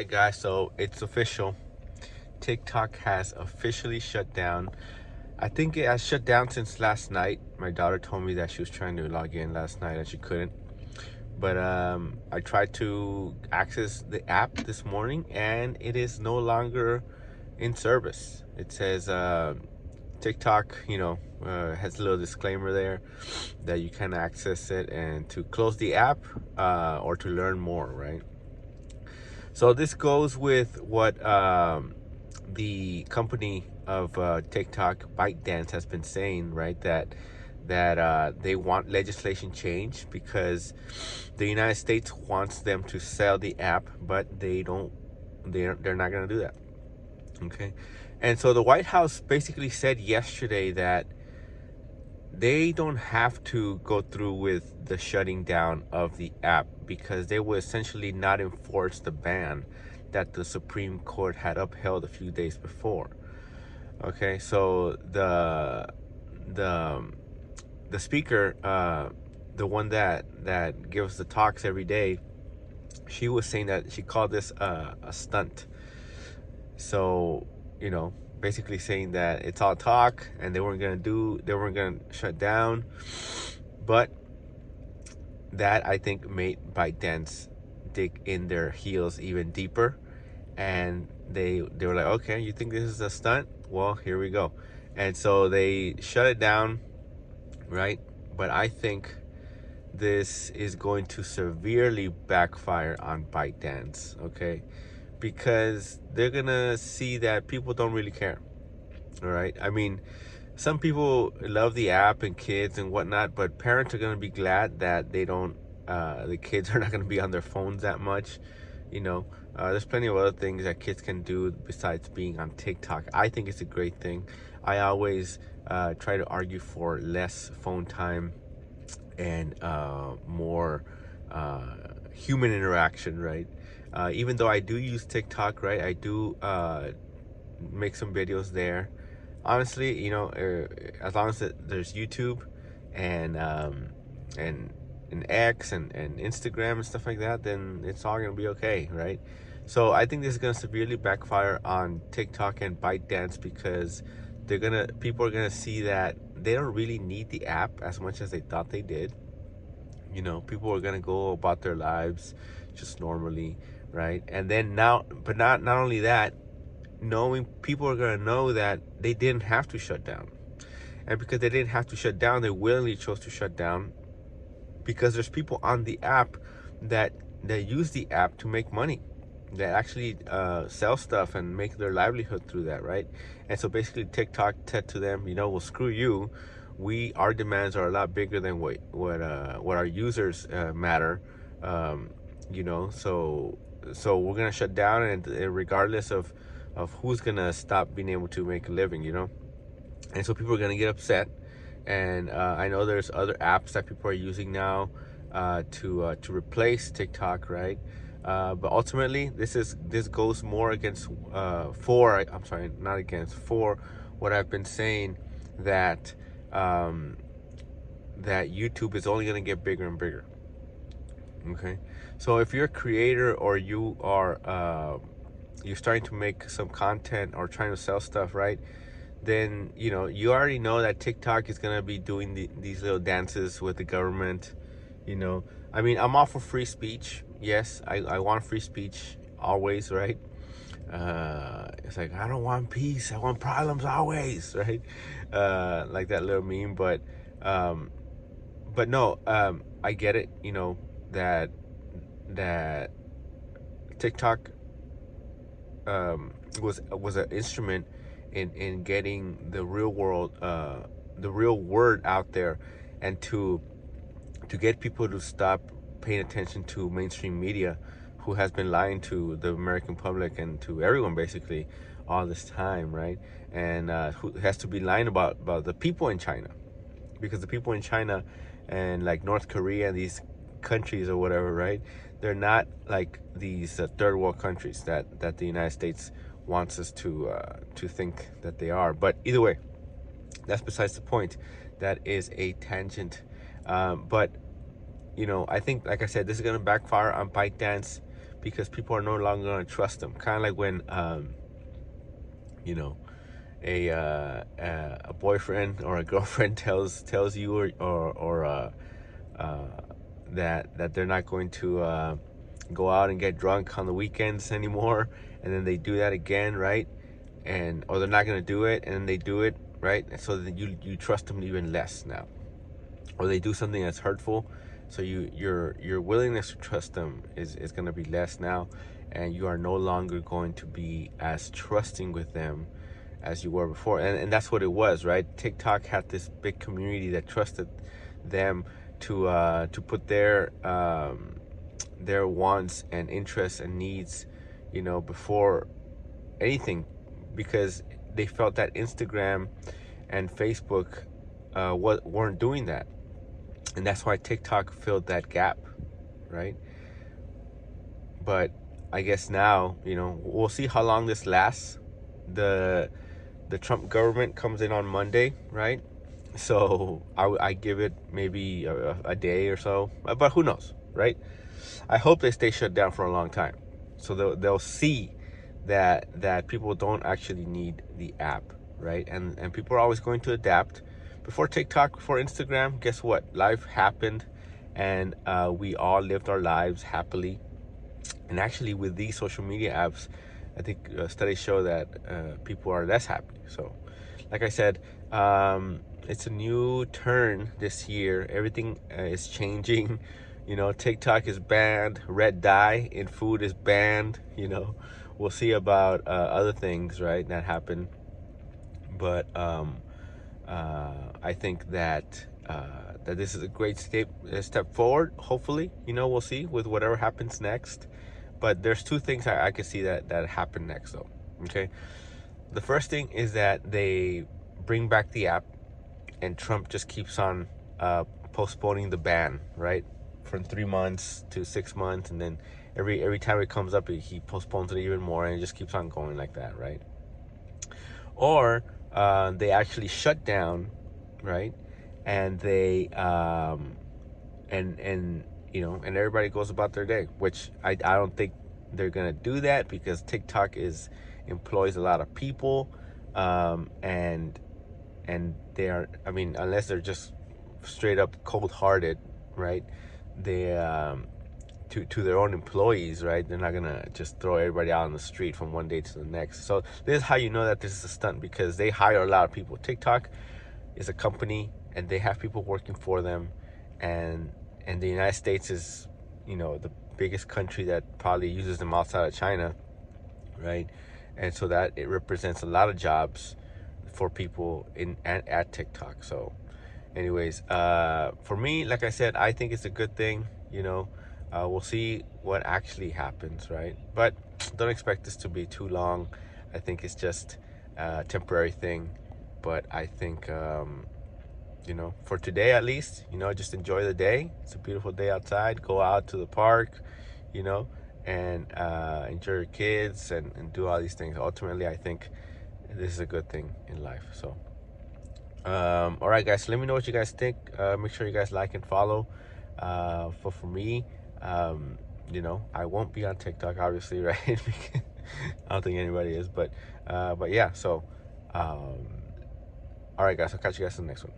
Hey guys, so it's official. TikTok has officially shut down. I think it has shut down since last night. My daughter told me that she was trying to log in last night and she couldn't. But I tried to access the app this morning and it is no longer in service. It says TikTok, has a little disclaimer there that you can access it and to close the app or to learn more, right? So this goes with what the company of TikTok, ByteDance, has been saying, right? That they want legislation change because the United States wants them to sell the app, but they don't. They're not going to do that. Okay, and so the White House basically said yesterday that they don't have to go through with the shutting down of the app because they will essentially not enforce the ban that the Supreme Court had upheld a few days before. Okay, so the the speaker, the one that gives the talks every day, she was saying that she called this a stunt. So, basically saying that it's all talk and they weren't gonna shut down, but that I think made ByteDance dig in their heels even deeper, and they were like, okay, you think this is a stunt? Well, here we go, and so they shut it down, right? But I think this is going to severely backfire on ByteDance, okay? Because they're gonna see that people don't really care. All right. I mean, some people love the app and kids and whatnot, but parents are gonna be glad that they don't. The kids are not gonna be on their phones that much. There's plenty of other things that kids can do besides being on TikTok. I think it's a great thing. I always try to argue for less phone time and more human interaction, right? Even though I do use TikTok, right? I do make some videos there. Honestly, as long as there's YouTube and and X and Instagram and stuff like that, then it's all gonna be okay, right? So I think this is gonna severely backfire on TikTok and ByteDance because people are gonna see that they don't really need the app as much as they thought they did. People are gonna go about their lives just normally, right? And then now, but not only that, knowing people are gonna know that they didn't have to shut down, and because they didn't have to shut down, they willingly chose to shut down because there's people on the app that use the app to make money, that actually sell stuff and make their livelihood through that, right? And so basically TikTok said to them, well, screw you. Our demands are a lot bigger than what our users matter. um, so we're gonna shut down, and regardless of who's gonna stop being able to make a living, and so people are gonna get upset. And I know there's other apps that people are using now to replace TikTok, right? But ultimately, this goes more against I'm sorry, not against, for what I've been saying, that um, that YouTube is only going to get bigger and bigger. Okay, so if you're a creator or you're starting to make some content or trying to sell stuff, right? Then you already know that TikTok is gonna be doing these little dances with the government. I mean, I'm all for free speech. Yes, I want free speech always, right? It's like, I don't want peace, I want problems always, right? Like that little meme. Um, but no, I get it. That that TikTok was an instrument in getting the real word out there, and to get people to stop paying attention to mainstream media, who has been lying to the American public and to everyone basically all this time, right? And who has to be lying about the people in China, because the people in China and like North Korea and these countries or whatever, right? They're not like these third world countries that the United States wants us to think that they are. But either way, that's besides the point. That is a tangent. But I think, like I said, this is gonna backfire on ByteDance because people are no longer going to trust them. Kind of like when you know, a boyfriend or a girlfriend tells you uh, that they're not going to go out and get drunk on the weekends anymore, and then they do that again, right? And or they're not going to do it, and then they do it, right? And so then you trust them even less now. Or they do something that's hurtful, so your willingness to trust them is going to be less now, and you are no longer going to be as trusting with them as you were before. And that's what it was, right? TikTok had this big community that trusted them to put their wants and interests and needs, before anything, because they felt that Instagram and Facebook weren't doing that, and that's why TikTok filled that gap, right? But I guess now, we'll see how long this lasts. The Trump government comes in on Monday, right? So I give it maybe a day or so, but who knows, right? I hope they stay shut down for a long time, so they'll see that people don't actually need the app, right? And people are always going to adapt. Before TikTok, before Instagram, guess what? Life happened, and we all lived our lives happily. And actually, with these social media apps, I think studies show that people are less happy. So, like I said, it's a new turn this year. Everything is changing. TikTok is banned. Red dye in food is banned. We'll see about other things, right, that happen. But I think that this is a great step forward. Hopefully, we'll see with whatever happens next. But there's two things I could see that happen next, though. Okay, the first thing is that they bring back the app, and Trump just keeps on postponing the ban, right, from 3 months to 6 months, and then every time it comes up, he postpones it even more, and it just keeps on going like that, right? Or they actually shut down, right, and they and everybody goes about their day, which I don't think they're gonna do that, because TikTok employs a lot of people, and they are, I mean, unless they're just straight up cold-hearted, right? They to their own employees, right? They're not gonna just throw everybody out on the street from one day to the next. So this is how you know that this is a stunt, because they hire a lot of people. TikTok is a company, and they have people working for them, and the United States is, the biggest country that probably uses them outside of China, right? And so that it represents a lot of jobs for people at TikTok. So anyways, for me, like I said, I think it's a good thing. We'll see what actually happens, right? But don't expect this to be too long. I think it's just a temporary thing. But I think for today at least, just enjoy the day. It's a beautiful day outside. Go out to the park, and enjoy your kids, and do all these things. Ultimately, I think this is a good thing in life. So all right, guys, let me know what you guys think. Make sure you guys like and follow. For me, I won't be on TikTok, obviously, right? I don't think anybody is, but yeah. So all right, guys, I'll catch you guys in the next one.